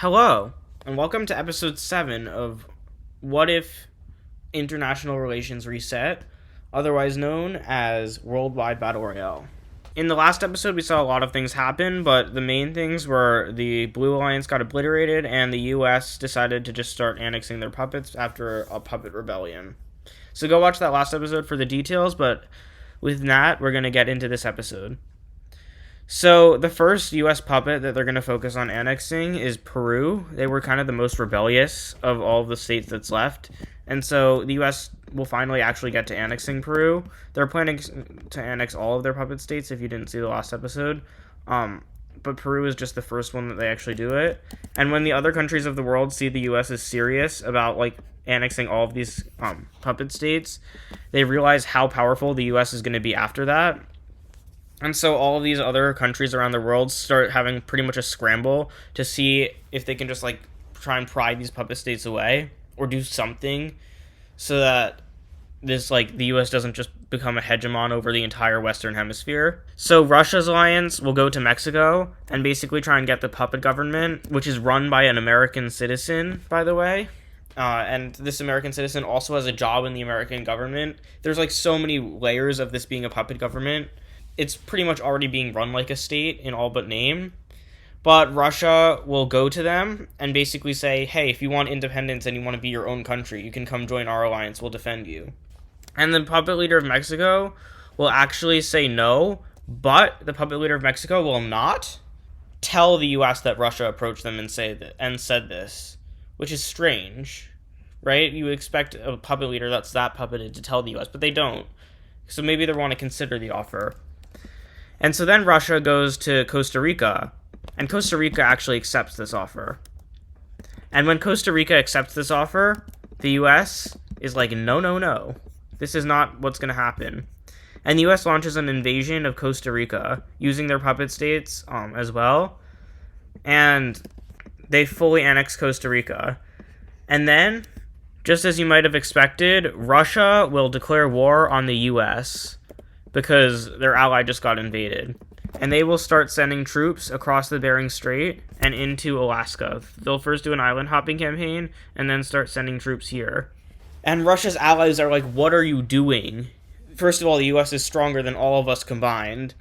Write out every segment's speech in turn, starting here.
Hello, and welcome to episode 7 of What If International Relations Reset, otherwise known as Worldwide Battle Royale. In the last episode, we saw a lot of things happen, but the main things were the Blue Alliance got obliterated, and the US decided to just start annexing their puppets after a puppet rebellion. So go watch that last episode for the details, but with that, we're going to get into this episode. So the first U.S. puppet that they're going to focus on annexing is Peru. They were kind of the most rebellious of all of the states that's left. And so the U.S. will finally actually get to annexing Peru. They're planning to annex all of their puppet states if you didn't see the last episode. But Peru is just the first one that they actually do it. And when the other countries of the world see the U.S. is serious about, annexing all of these puppet states, they realize how powerful the U.S. is going to be after that. And so all of these other countries around the world start having pretty much a scramble to see if they can just try and pry these puppet states away or do something so that the US doesn't just become a hegemon over the entire Western Hemisphere. So Russia's alliance will go to Mexico and basically try and get the puppet government, which is run by an American citizen, by the way. And this American citizen also has a job in the American government. There's so many layers of this being a puppet government. It's pretty much already being run like a state in all but name. But Russia will go to them and basically say, hey, if you want independence and you want to be your own country, you can come join our alliance, we'll defend you. And the puppet leader of Mexico will actually say no, but the puppet leader of Mexico will not tell the US that Russia approached them and said this, which is strange, right? You would expect a puppet leader that's that puppeted to tell the US, but they don't. So maybe they want to consider the offer. And so then Russia goes to Costa Rica, and Costa Rica actually accepts this offer. And when Costa Rica accepts this offer, the US is like, no. This is not what's going to happen. And the US launches an invasion of Costa Rica, using their puppet states as well. And they fully annex Costa Rica. And then, just as you might have expected, Russia will declare war on the US because their ally just got invaded. And they will start sending troops across the Bering Strait and into Alaska. They'll first do an island hopping campaign and then start sending troops here. And Russia's allies are like, what are you doing? First of all, the US is stronger than all of us combined.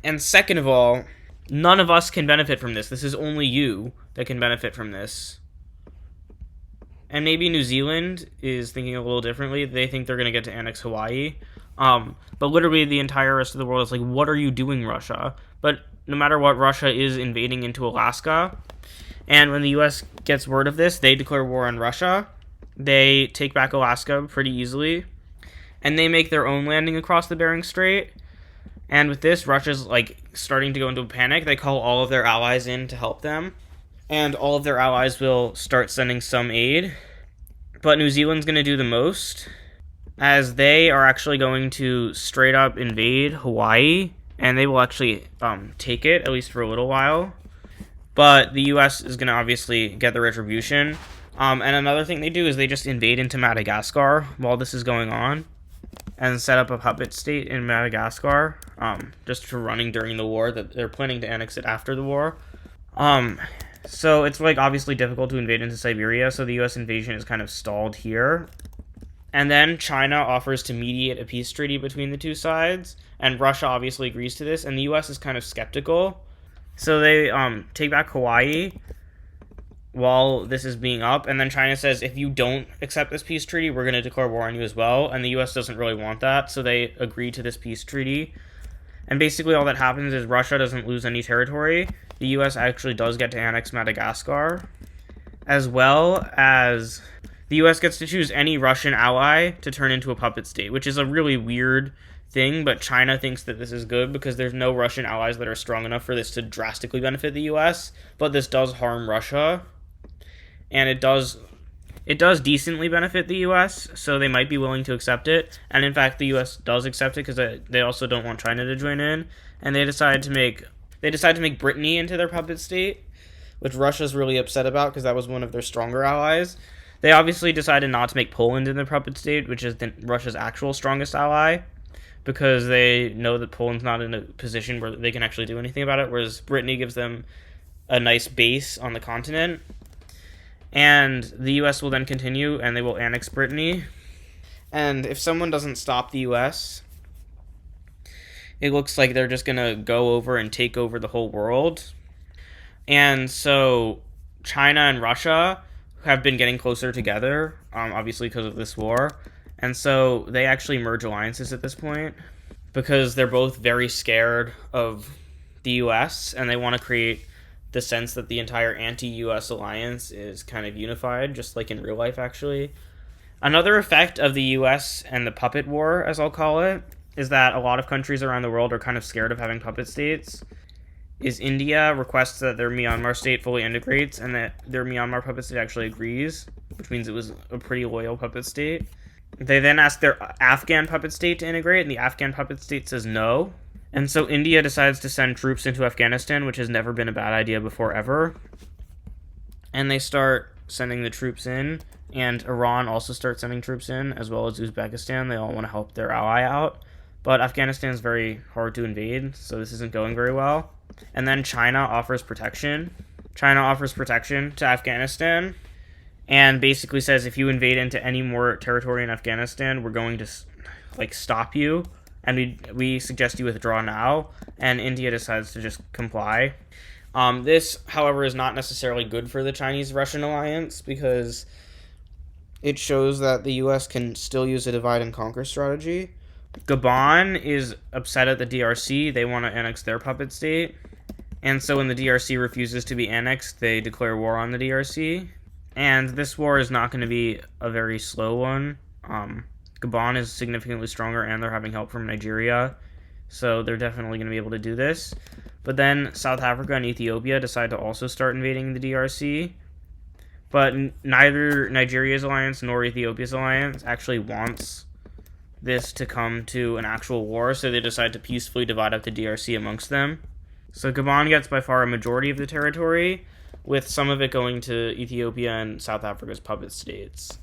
And second of all, none of us can benefit from this. This is only you that can benefit from this. And maybe New Zealand is thinking a little differently. They think they're going to get to annex Hawaii. But literally the entire rest of the world is like, what are you doing, Russia? But no matter what, Russia is invading into Alaska. And when the US gets word of this, they declare war on Russia. They take back Alaska pretty easily. And they make their own landing across the Bering Strait. And with this, Russia's starting to go into a panic. They call all of their allies in to help them. And all of their allies will start sending some aid. But New Zealand's going to do the most, as they are actually going to straight up invade Hawaii, and they will actually take it, at least for a little while. But the US is going to obviously get the retribution. And another thing they do is they just invade into Madagascar while this is going on, and set up a puppet state in Madagascar, just for running during the war. That they're planning to annex it after the war. So it's obviously difficult to invade into Siberia, so the US invasion is kind of stalled here. And then China offers to mediate a peace treaty between the two sides, and Russia obviously agrees to this, and the US is kind of skeptical. So they take back Hawaii while this is being up, and then China says, if you don't accept this peace treaty, we're going to declare war on you as well, and the US doesn't really want that, so they agree to this peace treaty. And basically all that happens is Russia doesn't lose any territory. The US actually does get to annex Madagascar, as well as the US gets to choose any Russian ally to turn into a puppet state, which is a really weird thing, but China thinks that this is good because there's no Russian allies that are strong enough for this to drastically benefit the US, but this does harm Russia, and it does decently benefit the US, so they might be willing to accept it. And in fact, the US does accept it because they also don't want China to join in, and they decide to make Brittany into their puppet state, which Russia's really upset about because that was one of their stronger allies. They obviously decided not to make Poland in their puppet state, which is Russia's actual strongest ally, because they know that Poland's not in a position where they can actually do anything about it, whereas Brittany gives them a nice base on the continent. And the US will then continue and they will annex Brittany. And if someone doesn't stop the US, it looks like they're just going to go over and take over the whole world. And so China and Russia have been getting closer together, obviously because of this war. And so they actually merge alliances at this point because they're both very scared of the US and they want to create the sense that the entire anti-US alliance is kind of unified, just like in real life, actually. Another effect of the US and the puppet war, as I'll call it, is that a lot of countries around the world are kind of scared of having puppet states. Is India requests that their Myanmar state fully integrates and that their Myanmar puppet state actually agrees, which means it was a pretty loyal puppet state. They then ask their Afghan puppet state to integrate, and the Afghan puppet state says no. And so India decides to send troops into Afghanistan, which has never been a bad idea before ever. And they start sending the troops in, and Iran also starts sending troops in, as well as Uzbekistan. They all want to help their ally out. But Afghanistan is very hard to invade, so this isn't going very well. And then China offers protection. China offers protection to Afghanistan and basically says if you invade into any more territory in Afghanistan, we're going to stop you, and we suggest you withdraw now. And India decides to just comply. This, however, is not necessarily good for the Chinese-Russian alliance because it shows that the U.S. can still use a divide-and-conquer strategy. Gabon is upset at the DRC. They want to annex their puppet state. And so when the DRC refuses to be annexed, they declare war on the DRC. And this war is not going to be a very slow one. Gabon is significantly stronger, and they're having help from Nigeria. So they're definitely going to be able to do this. But then South Africa and Ethiopia decide to also start invading the DRC. But neither Nigeria's alliance nor Ethiopia's alliance actually wants this to come to an actual war, so they decide to peacefully divide up the DRC amongst them. So Gabon gets by far a majority of the territory, with some of it going to Ethiopia and South Africa's puppet states.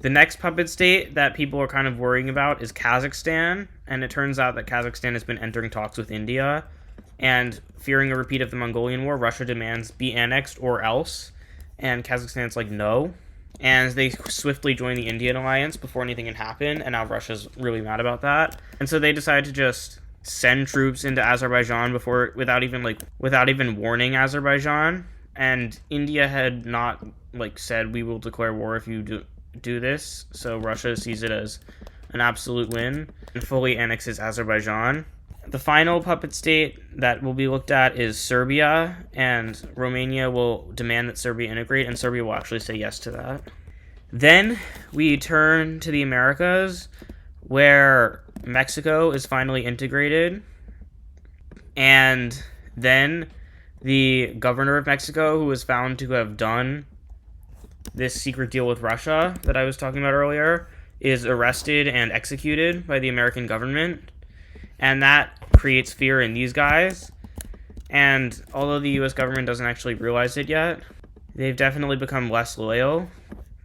The next puppet state that people are kind of worrying about is Kazakhstan, and it turns out that Kazakhstan has been entering talks with India, and fearing a repeat of the Mongolian War, Russia demands be annexed or else, and Kazakhstan's like, no. And they swiftly join the Indian alliance before anything can happen, and now Russia's really mad about that. And so they decide to just send troops into Azerbaijan without even warning Azerbaijan. And India had not said we will declare war if you do this, so Russia sees it as an absolute win and fully annexes Azerbaijan. The final puppet state that will be looked at is Serbia, and Romania will demand that Serbia integrate, and Serbia will actually say yes to that. Then we turn to the Americas, where Mexico is finally integrated, and then the governor of Mexico, who was found to have done this secret deal with Russia that I was talking about earlier, is arrested and executed by the American government. And that creates fear in these guys. And although the U.S. government doesn't actually realize it yet, they've definitely become less loyal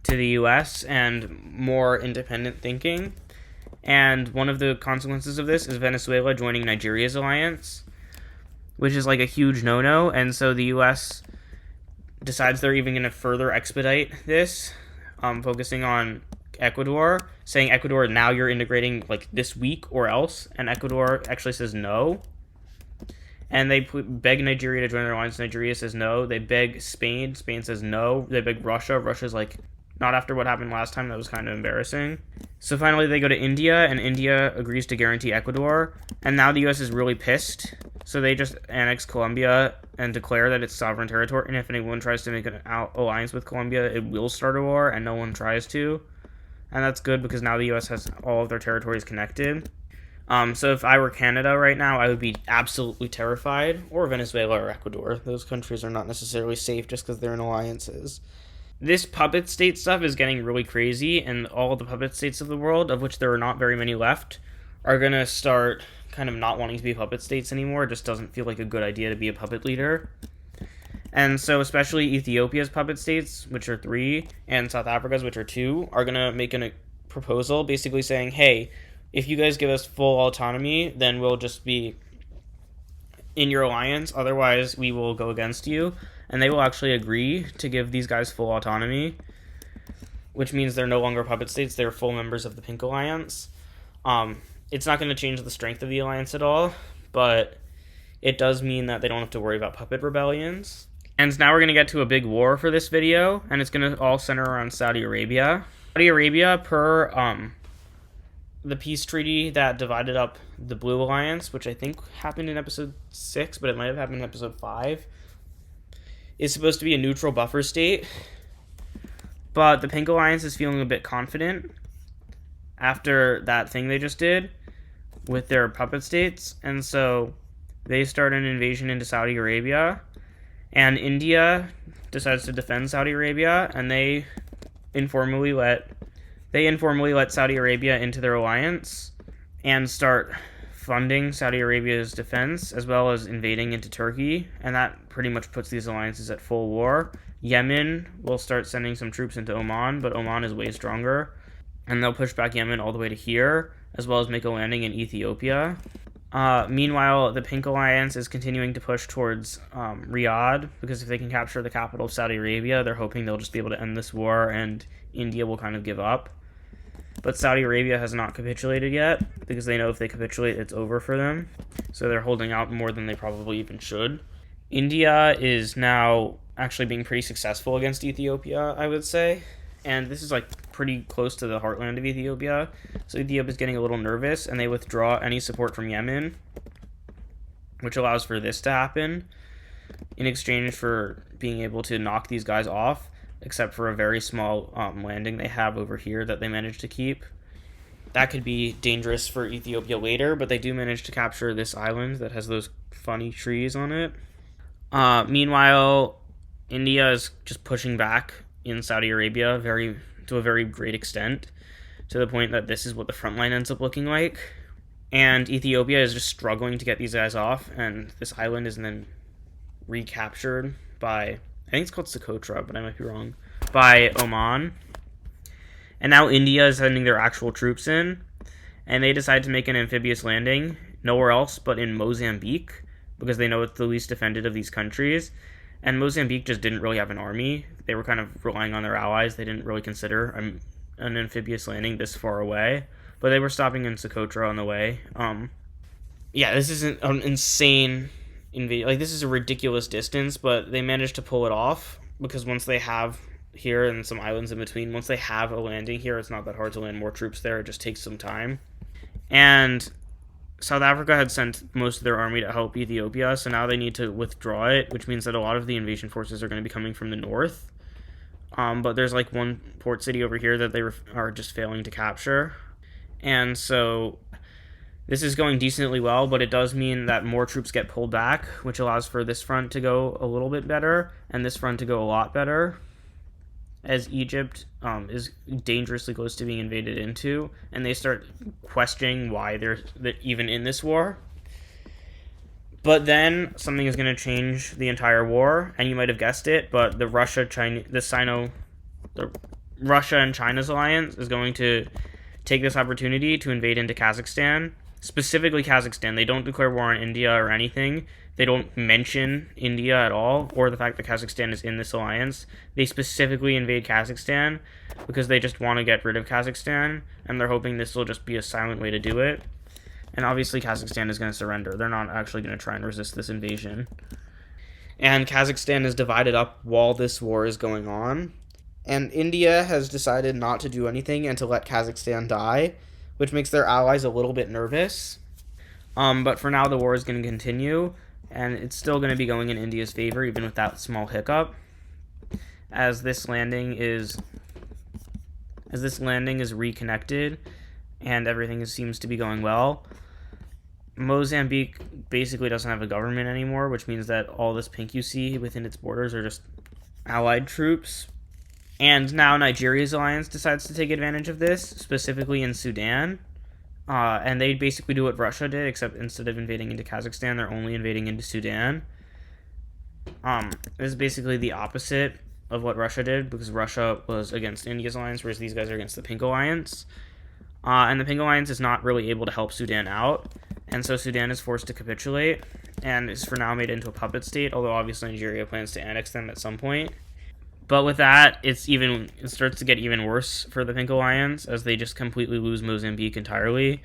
to the U.S. and more independent thinking. And one of the consequences of this is Venezuela joining Nigeria's alliance, which is a huge no-no. And so the U.S. decides they're even going to further expedite this, focusing on Ecuador, saying, Ecuador, now you're integrating this week or else, and Ecuador actually says no. And they beg Nigeria to join their alliance. Nigeria says no. They beg Spain. Spain says no. They beg Russia. Russia's not after what happened last time. That was kind of embarrassing. So finally they go to India, and India agrees to guarantee Ecuador. And now the U.S. is really pissed. So they just annex Colombia and declare that it's sovereign territory. And if anyone tries to make an alliance with Colombia, it will start a war, and no one tries to. And that's good because now the U.S. has all of their territories connected. So if I were Canada right now, I would be absolutely terrified. Or Venezuela or Ecuador. Those countries are not necessarily safe just because they're in alliances. This puppet state stuff is getting really crazy, and all the puppet states of the world, of which there are not very many left, are going to start kind of not wanting to be puppet states anymore. It just doesn't feel like a good idea to be a puppet leader. And so especially Ethiopia's puppet states, which are 3, and South Africa's, which are 2, are going to make a proposal basically saying, hey, if you guys give us full autonomy, then we'll just be in your alliance. Otherwise, we will go against you. and they will actually agree to give these guys full autonomy, which means they're no longer puppet states, they're full members of the Pink Alliance. It's not going to change the strength of the alliance at all, but it does mean that they don't have to worry about puppet rebellions. And now we're going to get to a big war for this video, and it's going to all center around Saudi Arabia. Saudi Arabia, per the peace treaty that divided up the Blue Alliance, which I think happened in episode 6, but it might have happened in episode 5, is supposed to be a neutral buffer state. But the Pink Alliance is feeling a bit confident after that thing they just did with their puppet states, and so they start an invasion into Saudi Arabia, and India decides to defend Saudi Arabia, and they informally let Saudi Arabia into their alliance and start funding Saudi Arabia's defense, as well as invading into Turkey, and that pretty much puts these alliances at full war. Yemen will start sending some troops into Oman, but Oman is way stronger, and they'll push back Yemen all the way to here, as well as make a landing in Ethiopia. Meanwhile, the Pink Alliance is continuing to push towards Riyadh, because if they can capture the capital of Saudi Arabia, they're hoping they'll just be able to end this war, and India will kind of give up. But Saudi Arabia has not capitulated yet, because they know if they capitulate, it's over for them. So they're holding out more than they probably even should. India is now actually being pretty successful against Ethiopia, I would say. And this is like pretty close to the heartland of Ethiopia. So Ethiopia is getting a little nervous, and they withdraw any support from Yemen, which allows for this to happen in exchange for being able to knock these guys off, except for a very small landing they have over here that they managed to keep. That could be dangerous for Ethiopia later, but they do manage to capture this island that has those funny trees on it. Meanwhile, India is just pushing back in Saudi Arabia to a very great extent, to the point that this is what the front line ends up looking like. And Ethiopia is just struggling to get these guys off, and this island is then recaptured by, I think it's called Socotra, but I might be wrong, by Oman. And now India is sending their actual troops in, and they decide to make an amphibious landing nowhere else but in Mozambique, because they know it's the least defended of these countries. And Mozambique just didn't really have an army. They were kind of relying on their allies. They didn't really consider an amphibious landing this far away, but they were stopping in Socotra on the way. This isn't an insane invasion. Like, this is a ridiculous distance, but they managed to pull it off, because once they have here and some islands in between, once they have a landing here, it's not that hard to land more troops there. It just takes some time. And South Africa had sent most of their army to help Ethiopia, so now they need to withdraw it, which means that a lot of the invasion forces are going to be coming from the north. But there's like one port city over here that they are just failing to capture. And so this is going decently well, but it does mean that more troops get pulled back, which allows for this front to go a little bit better, and this front to go a lot better, as Egypt is dangerously close to being invaded into, and they start questioning why they're even in this war. But then something is going to change the entire war, and you might have guessed it, but the Russia and China's alliance is going to take this opportunity to invade into Kazakhstan, specifically Kazakhstan. They don't declare war on India or anything. They don't mention India at all, or the fact that Kazakhstan is in this alliance. They specifically invade Kazakhstan because they just want to get rid of Kazakhstan, and they're hoping this will just be a silent way to do it. And obviously Kazakhstan is going to surrender. They're not actually going to try and resist this invasion. And Kazakhstan is divided up while this war is going on. And India has decided not to do anything and to let Kazakhstan die, which makes their allies a little bit nervous. But for now, the war is going to continue, and it's still going to be going in India's favor, even with that small hiccup, as this landing is reconnected, and everything seems to be going well. Mozambique basically doesn't have a government anymore, which means that all this pink you see within its borders are just allied troops. And now Nigeria's alliance decides to take advantage of this, specifically in Sudan. And they basically do what Russia did, except instead of invading into Kazakhstan, they're only invading into Sudan. This is basically the opposite of what Russia did, because Russia was against India's alliance, whereas these guys are against the Pink Alliance. And the Pink Alliance is not really able to help Sudan out, And so Sudan is forced to capitulate and is for now made into a puppet state, although obviously Nigeria plans to annex them at some point. But with that, it starts to get even worse for the Pink Alliance as they just completely lose Mozambique entirely.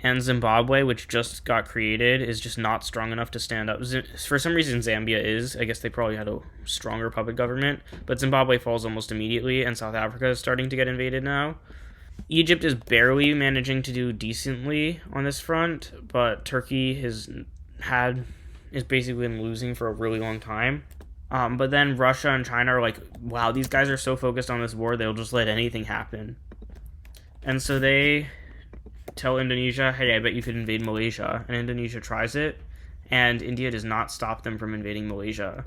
And Zimbabwe, which just got created, is just not strong enough to stand up. For some reason, Zambia is. I guess they probably had a stronger puppet government. But Zimbabwe falls almost immediately, and South Africa is starting to get invaded now. Egypt is barely managing to do decently on this front, but Turkey is basically been losing for a really long time. But then Russia and China are like, wow, these guys are so focused on this war, they'll just let anything happen. And so they tell Indonesia, hey, I bet you could invade Malaysia. And Indonesia tries it, and India does not stop them from invading Malaysia.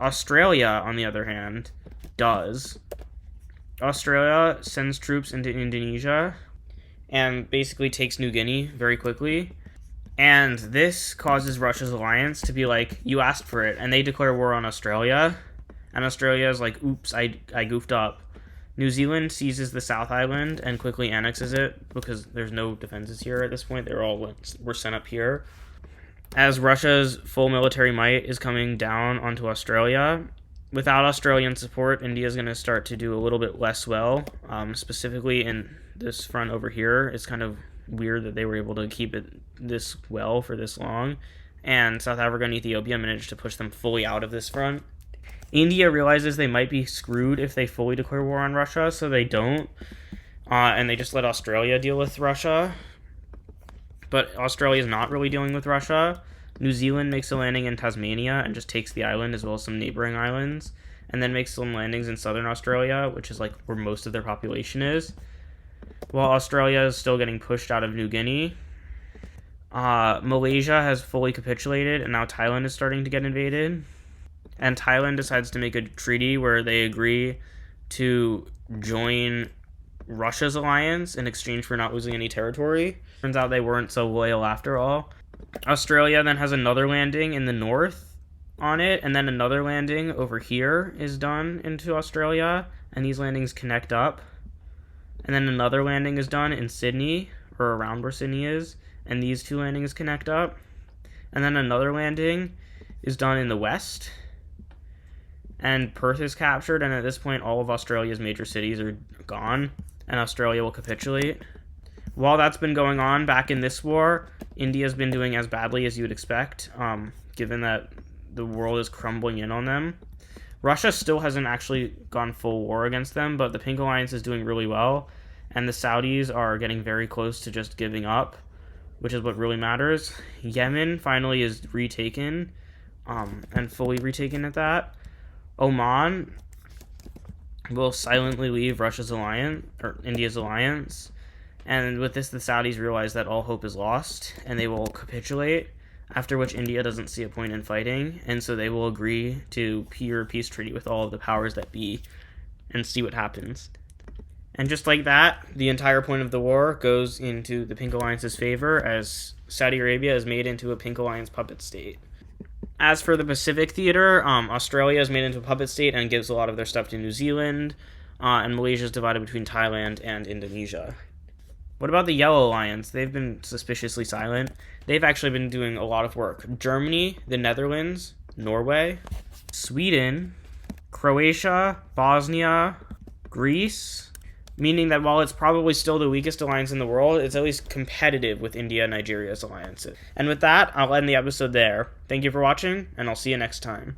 Australia, on the other hand, does. Australia sends troops into Indonesia and basically takes New Guinea very quickly. And this causes Russia's alliance to be like, you asked for it. And they declare war on Australia. And Australia is like, oops, I goofed up. New Zealand seizes the South Island and quickly annexes it because there's no defenses here at this point. Were sent up here. As Russia's full military might is coming down onto Australia, without Australian support, India is going to start to do a little bit less well. Specifically in this front over here, it's kind of weird that they were able to keep it this well for this long. And South Africa and Ethiopia managed to push them fully out of this front. India realizes they might be screwed if they fully declare war on Russia, so they don't. And they just let Australia deal with Russia. But Australia is not really dealing with Russia. New Zealand makes a landing in Tasmania and just takes the island as well as some neighboring islands, and then makes some landings in southern Australia, which is like where most of their population is, while Australia is still getting pushed out of New Guinea. Malaysia has fully capitulated, and now Thailand is starting to get invaded. And Thailand decides to make a treaty where they agree to join Russia's alliance in exchange for not losing any territory. Turns out they weren't so loyal after all. Australia then has another landing in the north on it, and then another landing over here is done into Australia, and these landings connect up. And then another landing is done in Sydney, or around where Sydney is, and these two landings connect up. And then another landing is done in the west, and Perth is captured, and at this point all of Australia's major cities are gone, and Australia will capitulate. While that's been going on back in this war, India's been doing as badly as you would expect, given that the world is crumbling in on them. Russia still hasn't actually gone full war against them, but the Pink Alliance is doing really well, and the Saudis are getting very close to just giving up, which is what really matters. Yemen finally is retaken, and fully retaken at that. Oman will silently leave Russia's alliance, or India's alliance. And with this, the Saudis realize that all hope is lost, and they will capitulate, after which India doesn't see a point in fighting, and so they will agree to a peace treaty with all of the powers that be, and see what happens. And just like that, the entire point of the war goes into the Pink Alliance's favor, as Saudi Arabia is made into a Pink Alliance puppet state. As for the Pacific theater, Australia is made into a puppet state and gives a lot of their stuff to New Zealand, and Malaysia is divided between Thailand and Indonesia. What about the Yellow Alliance? They've been suspiciously silent. They've actually been doing a lot of work. Germany, the Netherlands, Norway, Sweden, Croatia, Bosnia, Greece, meaning that while it's probably still the weakest alliance in the world, it's at least competitive with India and Nigeria's alliances. And with that, I'll end the episode there. Thank you for watching, and I'll see you next time.